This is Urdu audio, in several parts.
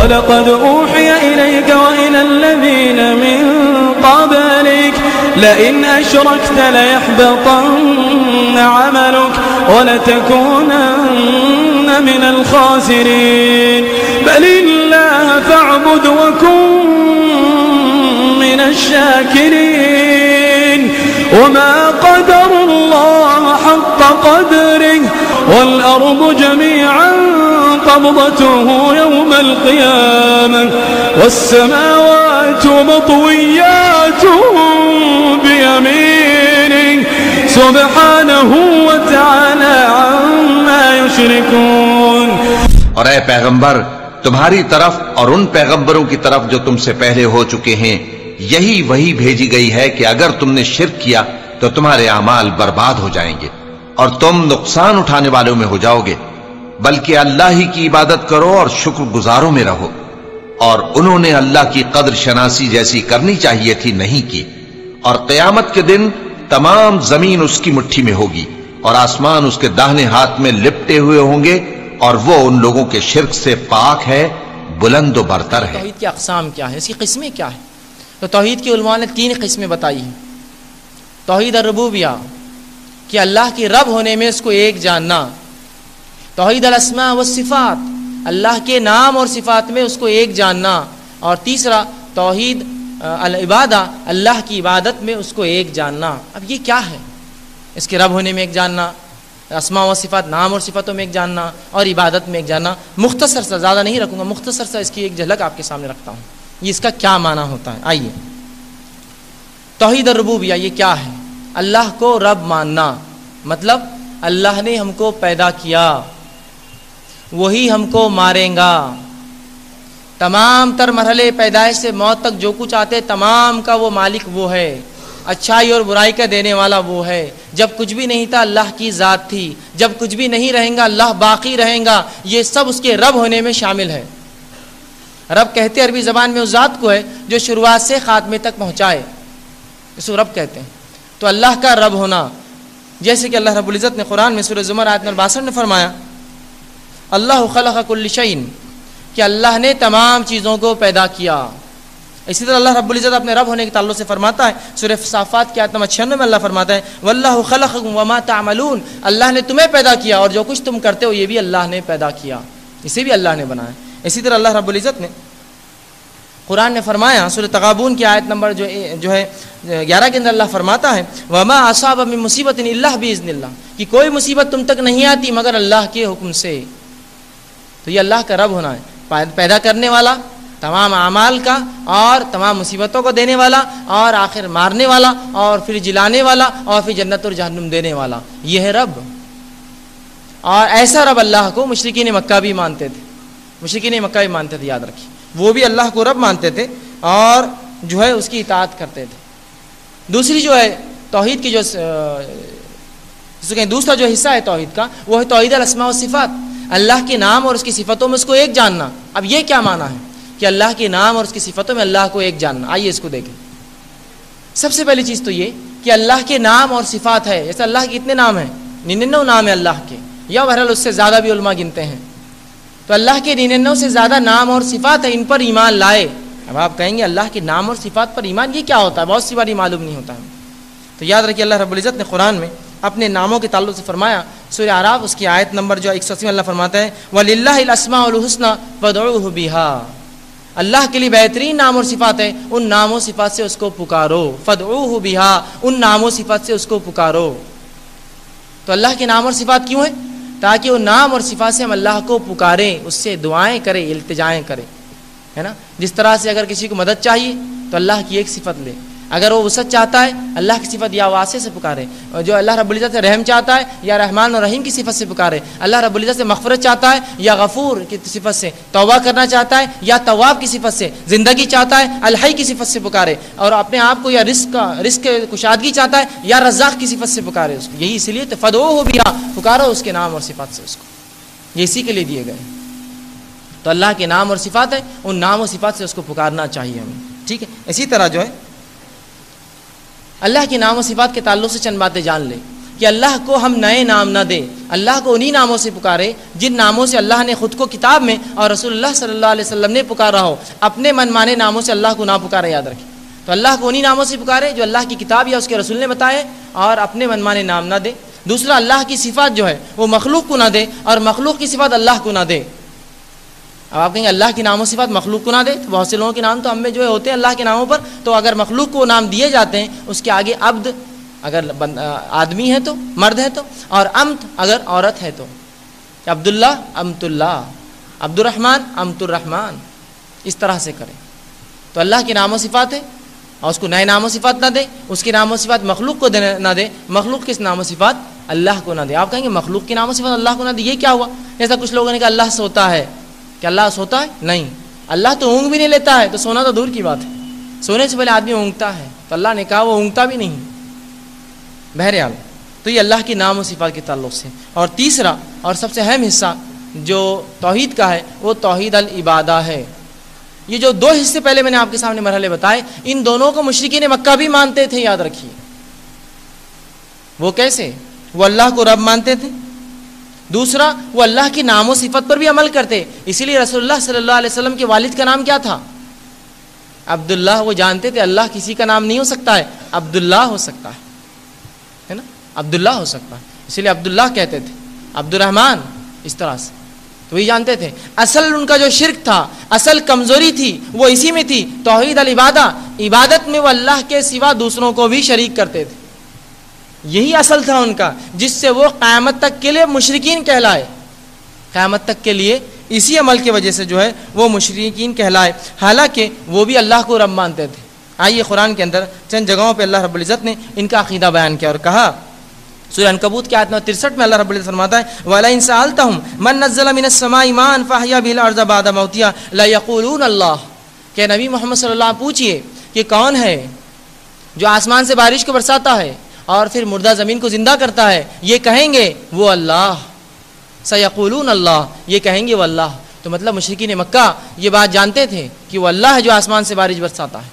وَلَقَدْ أُوحِيَ إِلَيْكَ وَإِلَى الَّذِينَ مِن قَبْلِكَ لَئِنْ أَشْرَكْتَ لَيَحْبَطَنَّ عَمَلُكَ وَلَتَكُونَنَّ مِنَ الْخَاسِرِينَ بَلِ اللَّهَ فَاعْبُدْ وَكُن مِّنَ الشَّاكِرِينَ وَمَا قَدَرُوا اللَّهَ حَقَّ قَدْرِهِ وَالْأَرْضُ جَمِيعًا قبضته يوم القيامة والسماوات مطويات بيمينه سبحانه وتعالى عما يشركون۔ اور اے پیغمبر، تمہاری طرف اور ان پیغمبروں کی طرف جو تم سے پہلے ہو چکے ہیں یہی وہی بھیجی گئی ہے کہ اگر تم نے شرک کیا تو تمہارے اعمال برباد ہو جائیں گے اور تم نقصان اٹھانے والوں میں ہو جاؤ گے، بلکہ اللہ ہی کی عبادت کرو اور شکر گزاروں میں رہو۔ اور انہوں نے اللہ کی قدر شناسی جیسی کرنی چاہیے تھی نہیں کی، اور قیامت کے دن تمام زمین اس کی مٹھی میں ہوگی اور آسمان اس کے داہنے ہاتھ میں لپٹے ہوئے ہوں گے، اور وہ ان لوگوں کے شرک سے پاک ہے، بلند و برتر ہے۔ توحید کی اقسام کیا ہے، اس کی قسمیں کیا ہے؟ تو توحید کی علماء نے 3 قسمیں بتائی ہیں۔ توحید الربوبیہ کہ اللہ کی رب ہونے میں اس کو ایک جاننا، توحید الاسماء والصفات اللہ کے نام اور صفات میں اس کو ایک جاننا، اور تیسرا توحید العبادہ اللہ کی عبادت میں اس کو ایک جاننا۔ اب یہ کیا ہے؟ اس کے رب ہونے میں ایک جاننا، اسماء و صفات نام اور صفاتوں میں ایک جاننا، اور عبادت میں ایک جاننا۔ مختصر سا، زیادہ نہیں رکھوں گا، مختصر سا اس کی ایک جھلک آپ کے سامنے رکھتا ہوں، یہ اس کا کیا معنی ہوتا ہے۔ آئیے، توحید الربوبیہ یہ کیا ہے؟ اللہ کو رب ماننا، مطلب اللہ نے ہم کو پیدا کیا، وہی ہم کو ماریں گا، تمام تر مرحلے پیدائش سے موت تک جو کچھ آتے تمام کا وہ مالک وہ ہے، اچھائی اور برائی کا دینے والا وہ ہے۔ جب کچھ بھی نہیں تھا اللہ کی ذات تھی، جب کچھ بھی نہیں رہیں گا اللہ باقی رہیں گا، یہ سب اس کے رب ہونے میں شامل ہے۔ رب کہتے عربی زبان میں اس ذات کو ہے جو شروعات سے خاتمے تک پہنچائے، اس کو رب کہتے ہیں۔ تو اللہ کا رب ہونا، جیسے کہ اللہ رب العزت نے قرآن میں سورہ زمر آیت نمبر 62 میں فرمایا اللہ خلق کل شیء، کہ اللہ نے تمام چیزوں کو پیدا کیا۔ اسی طرح اللہ رب العزت اپنے رب ہونے کے تعلق سے فرماتا ہے سورہ صافات کی آیت نمبر 96 میں اللہ فرماتا ہے واللہ خلقکم وما تعملون، اللہ نے تمہیں پیدا کیا اور جو کچھ تم کرتے ہو یہ بھی اللہ نے پیدا کیا، اسے بھی اللہ نے بنایا۔ اسی طرح اللہ رب العزت نے قرآن نے فرمایا سورہ تغابن کی آیت نمبر جو ہے 11 کے اندر اللہ فرماتا ہے وما اصاب من مصیبت الا باذن اللہ، کہ کوئی مصیبت تم تک نہیں آتی مگر اللہ کے حکم سے۔ تو یہ اللہ کا رب ہونا ہے، پیدا کرنے والا، تمام اعمال کا اور تمام مصیبتوں کو دینے والا، اور آخر مارنے والا، اور پھر جلانے والا، اور پھر جنت اور جہنم دینے والا، یہ ہے رب۔ اور ایسا رب اللہ کو مشرکین مکہ بھی مانتے تھے، مشرکین مکہ بھی مانتے تھے، یاد رکھیے، وہ بھی اللہ کو رب مانتے تھے اور جو ہے اس کی اطاعت کرتے تھے۔ دوسری جو ہے توحید کی دوسرا جو حصہ ہے توحید کا وہ ہے توحید الاسماء والصفات، اللہ کے نام اور اس کی صفتوں میں اس کو ایک جاننا۔ اب یہ کیا معنی ہے کہ اللہ کے نام اور اس کی صفتوں میں اللہ کو ایک جاننا؟ آئیے اس کو دیکھیں۔ سب سے پہلی چیز تو یہ کہ اللہ کے نام اور صفات ہے، جیسے اللہ کے کتنے نام ہیں؟ 99 نام ہے اللہ کے، یا بہرحال اس سے زیادہ بھی علماء گنتے ہیں۔ تو اللہ کے 99 سے زیادہ نام اور صفات ہیں، ان پر ایمان لائے۔ اب آپ کہیں گے اللہ کے نام اور صفات پر ایمان یہ کیا ہوتا ہے؟ بہت سی بار معلوم نہیں ہوتا ہے۔ تو یاد رکھیے اللہ رب العزت نے قرآن میں اپنے ناموں کے تعلق سے فرمایا سورہ اعراف اس کی آیت نمبر جو 180 میں اللہ فرماتا ہے وَلِلَّهِ الْأَسْمَاءُ الْحُسْنَى فَادْعُوهُ بِهَا، اللہ کے لیے بہترین نام اور صفات ہیں، ان نام و صفات سے اس کو پکارو، فَادْعُوهُ بِهَا، ان نام و صفات سے اس کو پکارو۔ تو اللہ کے نام اور صفات کیوں ہیں؟ تاکہ وہ نام اور صفات سے ہم اللہ کو پکاریں، اس سے دعائیں کریں، التجائیں کریں، ہے نا؟ جس طرح سے اگر کسی کو مدد چاہیے تو اللہ کی ایک صفت لے، اگر وہ وسعت چاہتا ہے اللہ کی صفت یا واسع سے پکارے، اور جو اللہ رب العزت سے رحم چاہتا ہے یا رحمان اور رحیم کی صفت سے پکارے، اللہ رب العزت سے مغفرت چاہتا ہے یا غفور کی صفت سے، توبہ کرنا چاہتا ہے یا تواب کی صفت سے، زندگی چاہتا ہے الحی کی صفت سے پکارے، اور اپنے آپ کو یا رزق کشادگی چاہتا ہے یا رزاق کی صفت سے پکارے اس کو۔ یہی اس لیے تو فدعوہ بہا، پکارو اس کے نام اور صفات سے اس کو، یہ اسی کے لیے دیے گئے۔ تو اللہ کے نام اور صفات ہے، ان نام و صفات سے اس کو پکارنا چاہیے ہمیں، ٹھیک ہے؟ اسی طرح جو ہے اللہ کے نام و صفات کے تعلق سے چند باتیں جان لیں کہ اللہ کو ہم نئے نام نہ دیں، اللہ کو انہی ناموں سے پکارے جن ناموں سے اللہ نے خود کو کتاب میں اور رسول اللہ صلی اللہ علیہ وسلم نے پکارا ہو. اپنے من مانے ناموں سے اللہ کو نہ پکارے, یاد رکھیں. تو اللہ کو انہی ناموں سے پکارے جو اللہ کی کتاب یا اس کے رسول نے بتائے, اور اپنے من مانے نام نہ دے. دوسرا, اللہ کی صفات جو ہے وہ مخلوق کو نہ دے, اور مخلوق کی صفات اللہ کو نہ دے. اب آپ کہیں گے اللہ کے نام و صفات مخلوق کو نہ دے, تو بہت سے لوگوں کے نام تو ہم میں جو ہے ہوتے ہیں اللہ کے ناموں پر, تو اگر مخلوق کو نام دیے جاتے ہیں اس کے آگے عبد اگر آدمی ہے تو, مرد ہے تو, اور امت اگر عورت ہے تو, عبداللہ امت اللہ, عبد الرحمن امت الرحمن, اس طرح سے کریں. تو اللہ کے نام و صفات ہے اور اس کو نئے نام و صفات نہ دے, اس کے نام و صفات مخلوق کو نہ دے, مخلوق کے نام و صفات اللہ کو نہ دے. آپ کہیں گے مخلوق کے نام و صفات اللہ کو نہ دے, یہ کیا ہوا؟ جیسا کچھ لوگوں نے کہا اللہ سوتا ہے. کہ اللہ سوتا ہے؟ نہیں, اللہ تو اونگ بھی نہیں لیتا ہے, تو سونا تو دور کی بات ہے. سونے سے پہلے آدمی اونگتا ہے, تو اللہ نے کہا وہ اونگتا بھی نہیں. بہرحال تو یہ اللہ کے نام و صفات کے تعلق سے. اور تیسرا اور سب سے اہم حصہ جو توحید کا ہے وہ توحید العبادہ ہے. یہ جو دو حصے پہلے میں نے آپ کے سامنے مرحلے بتائے, ان دونوں کو مشرکین مکہ بھی مانتے تھے, یاد رکھیے. وہ کیسے؟ وہ اللہ کو رب مانتے تھے. دوسرا, وہ اللہ کی نام و صفت پر بھی عمل کرتے. اسی لیے رسول اللہ صلی اللہ علیہ وسلم کے والد کا نام کیا تھا؟ عبداللہ. وہ جانتے تھے اللہ کسی کا نام نہیں ہو سکتا ہے, عبداللہ ہو سکتا ہے نا, عبداللہ ہو سکتا ہے. اسی لیے عبداللہ کہتے تھے, عبد الرحمن, اس طرح سے. تو یہ جانتے تھے. اصل ان کا جو شرک تھا, اصل کمزوری تھی, وہ اسی میں تھی, توحید العبادہ. عبادت میں وہ اللہ کے سوا دوسروں کو بھی شریک کرتے تھے. یہی اصل تھا ان کا, جس سے وہ قیامت تک کے لیے مشرکین کہلائے. قیامت تک کے لیے اسی عمل کی وجہ سے جو ہے وہ مشرکین کہلائے, حالانکہ وہ بھی اللہ کو رب مانتے تھے. آئیے قرآن کے اندر چند جگہوں پہ اللہ رب العزت نے ان کا عقیدہ بیان کیا اور کہا. سورہ عنکبوت کی آیت نمبر 63 میں اللہ رب العزت فرماتا ہے وَلَئِن سَأَلْتَهُمْ مَن نَزَّلَ مِنَ السَّمَاءِ مَاءً فَأَحْيَا بِهِ الْأَرْضَ بَعْدَ مَوْتِهَا لَيَقُولُونَ اللَّهُ. کہ نبی محمد صلی اللہ علیہ وسلم پوچھئے کہ کون ہے جو آسمان سے بارش کو برساتا ہے اور پھر مردہ زمین کو زندہ کرتا ہے؟ یہ کہیں گے وہ اللہ. سَيَقُولُونَ اللَّهُ, یہ کہیں گے وہ اللہ. تو مطلب مشرکین مکہ یہ بات جانتے تھے کہ وہ اللہ ہے جو آسمان سے بارش برساتا ہے,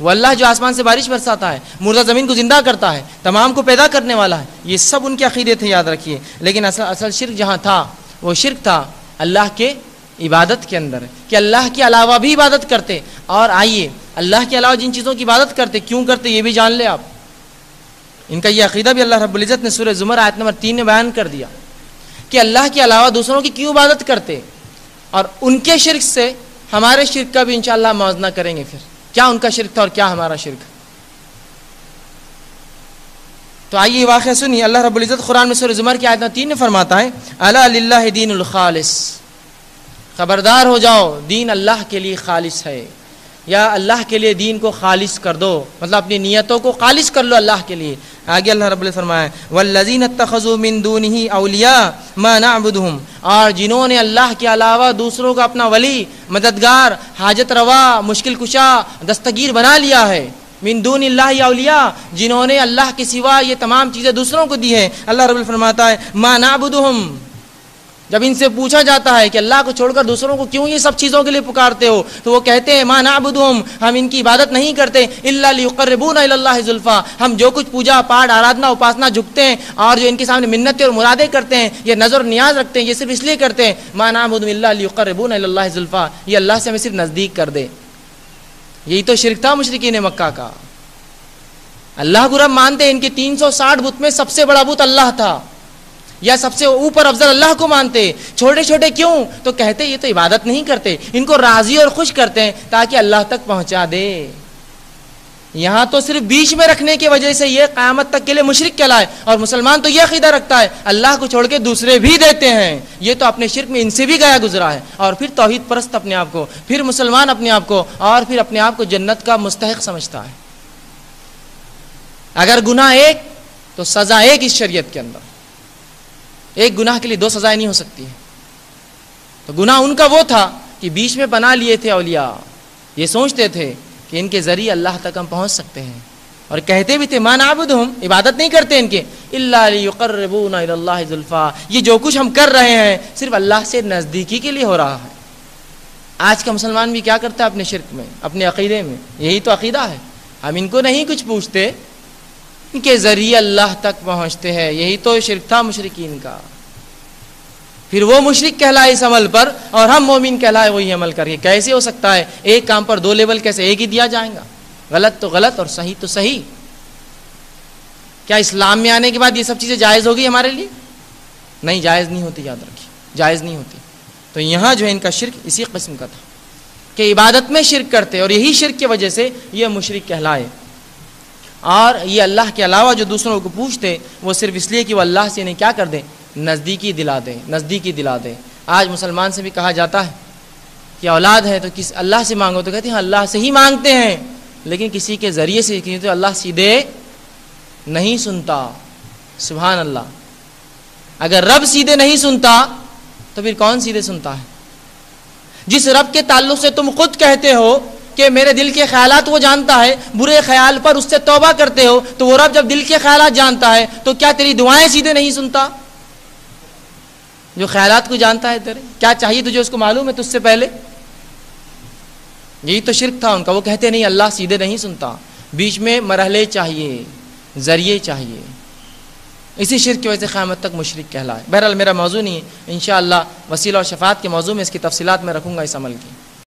وہ اللہ جو آسمان سے بارش برساتا ہے, مردہ زمین کو زندہ کرتا ہے, تمام کو پیدا کرنے والا ہے. یہ سب ان کے عقیدے تھے, یاد رکھیے. لیکن اصل شرک جہاں تھا وہ شرک تھا اللہ کے عبادت کے اندر, کہ اللہ کے علاوہ بھی عبادت کرتے. اور آئیے اللہ کے علاوہ جن چیزوں کی عبادت کرتے, کیوں کرتے یہ بھی جان لیں آپ. ان کا یہ عقیدہ بھی اللہ رب العزت نے سورہ زمر آیت نمبر 3 میں بیان کر دیا کہ اللہ کے علاوہ دوسروں کی کیوں عبادت کرتے. اور ان کے شرک سے ہمارے شرک کا بھی انشاءاللہ موازنہ کریں گے. پھر کیا ان کا شرک تھا اور کیا ہمارا شرک. تو آئیے یہ واقعہ سنیے. اللہ رب العزت قرآن میں سورہ زمر کی آیت نمبر 3 میں فرماتا ہے الا للہ دین الخالص, خبردار ہو جاؤ دین اللہ کے لیے خالص ہے, یا اللہ کے لیے دین کو خالص کر دو, مطلب اپنی نیتوں کو خالص کر لو اللہ کے لیے. آگے اللہ رب العزت فرمایا والذین اتخذوا من دونہ اولیاء ما نعبدہم, اور جنہوں نے اللہ کے علاوہ دوسروں کا اپنا ولی, مددگار, حاجت روا, مشکل کشا, دستگیر بنا لیا ہے. من دون اللہ اولیاء, جنہوں نے اللہ کے سوا یہ تمام چیزیں دوسروں کو دی ہیں. اللہ رب العزت فرماتا ہے ما نعبدہم, جب ان سے پوچھا جاتا ہے کہ اللہ کو چھوڑ کر دوسروں کو کیوں یہ سب چیزوں کے لیے پکارتے ہو, تو وہ کہتے ہیں ما نعبدہم, ہم ان کی عبادت نہیں کرتے الا لیقربونا الی اللہ زلفا, ہم جو کچھ پوجا پاٹ آرادھنا اپاسنا جھکتے ہیں اور جو ان کے سامنے منتیں اور مرادیں کرتے ہیں, یہ نظر نیاز رکھتے ہیں, یہ صرف اس لیے کرتے ہیں ما نعبدہم الا لیقربونا الی اللہ زلفا, یہ اللہ سے ہمیں صرف نزدیک کر دے. یہی تو شرک تھا مشرکین مکہ کا. اللہ کو رب مانتے, ان کے 360 بت میں سب سے بڑا بت اللہ تھا, یا سب سے اوپر افضل اللہ کو مانتے. چھوٹے چھوٹے کیوں؟ تو کہتے یہ تو عبادت نہیں کرتے, ان کو راضی اور خوش کرتے ہیں تاکہ اللہ تک پہنچا دے. یہاں تو صرف بیچ میں رکھنے کی وجہ سے یہ قیامت تک کے لیے مشرک کہلائے. اور مسلمان تو یہ عقیدہ رکھتا ہے اللہ کو چھوڑ کے دوسرے بھی دیتے ہیں, یہ تو اپنے شرک میں ان سے بھی گیا گزرا ہے. اور پھر توحید پرست اپنے آپ کو, پھر مسلمان اپنے آپ کو, اور پھر اپنے آپ کو جنت کا مستحق سمجھتا ہے. اگر گناہ ایک تو سزا ایک اس شریعت کے اندر, ایک گناہ کے لیے 2 سزائیں نہیں ہو سکتی ہیں. تو گناہ ان کا وہ تھا کہ بیچ میں بنا لیے تھے اولیاء, یہ سوچتے تھے کہ ان کے ذریعے اللہ تک ہم پہنچ سکتے ہیں, اور کہتے بھی تھے ما نعبدہم, عبادت نہیں کرتے ان کے الا لیقربونا الی اللہ زلفا, یہ جو کچھ ہم کر رہے ہیں صرف اللہ سے نزدیکی کے لیے ہو رہا ہے. آج کا مسلمان بھی کیا کرتا ہے اپنے شرک میں, اپنے عقیدے میں, یہی تو عقیدہ ہے. ہم ان کو نہیں کچھ پوچھتے, ان کے ذریعے اللہ تک پہنچتے ہیں. یہی تو شرک تھا مشرکین کا. پھر وہ مشرک کہلائے اس عمل پر اور ہم مومن کہلائے وہی عمل کر کے. کیسے ہو سکتا ہے؟ ایک کام پر دو لیول کیسے ایک ہی دیا جائے گا؟ غلط تو غلط اور صحیح تو صحیح. کیا اسلام میں آنے کے بعد یہ سب چیزیں جائز ہوگی ہمارے لیے؟ نہیں، جائز نہیں ہوتی، یاد رکھیے جائز نہیں ہوتی. تو یہاں جو ہے ان کا شرک اسی قسم کا تھا کہ عبادت میں شرک کرتے اور یہی شرک کی وجہ سے یہ مشرک کہلائے. اور یہ اللہ کے علاوہ جو دوسروں کو پوچھتے وہ صرف اس لیے کہ وہ اللہ سے انہیں کیا کر دیں؟ نزدیکی دلا دیں، نزدیکی دلا دیں. آج مسلمان سے بھی کہا جاتا ہے کہ اولاد ہے تو کس اللہ سے مانگو، تو کہتے ہیں اللہ سے ہی مانگتے ہیں، لیکن کسی کے ذریعے سے کسی تو اللہ سیدھے نہیں سنتا. سبحان اللہ. اگر رب سیدھے نہیں سنتا تو پھر کون سیدھے سنتا ہے؟ جس رب کے تعلق سے تم خود کہتے ہو کہ میرے دل کے خیالات وہ جانتا ہے، برے خیال پر اس سے توبہ کرتے ہو، تو وہ رب جب دل کے خیالات جانتا ہے تو کیا تیری دعائیں سیدھے نہیں سنتا؟ جو خیالات کو جانتا ہے تیرے، کیا چاہیے تجھے اس کو معلوم ہے تجھ سے پہلے. یہی تو شرک تھا ان کا. وہ کہتے نہیں اللہ سیدھے نہیں سنتا، بیچ میں مرحلے چاہیے، ذریعے چاہیے. اسی شرک کی وجہ سے قیامت تک مشرک کہلائے. بہرحال میرا موضوع نہیں ہے، انشاءاللہ وسیلہ اور شفاعت کے موضوع میں اس کی تفصیلات میں رکھوں گا اس عمل کی.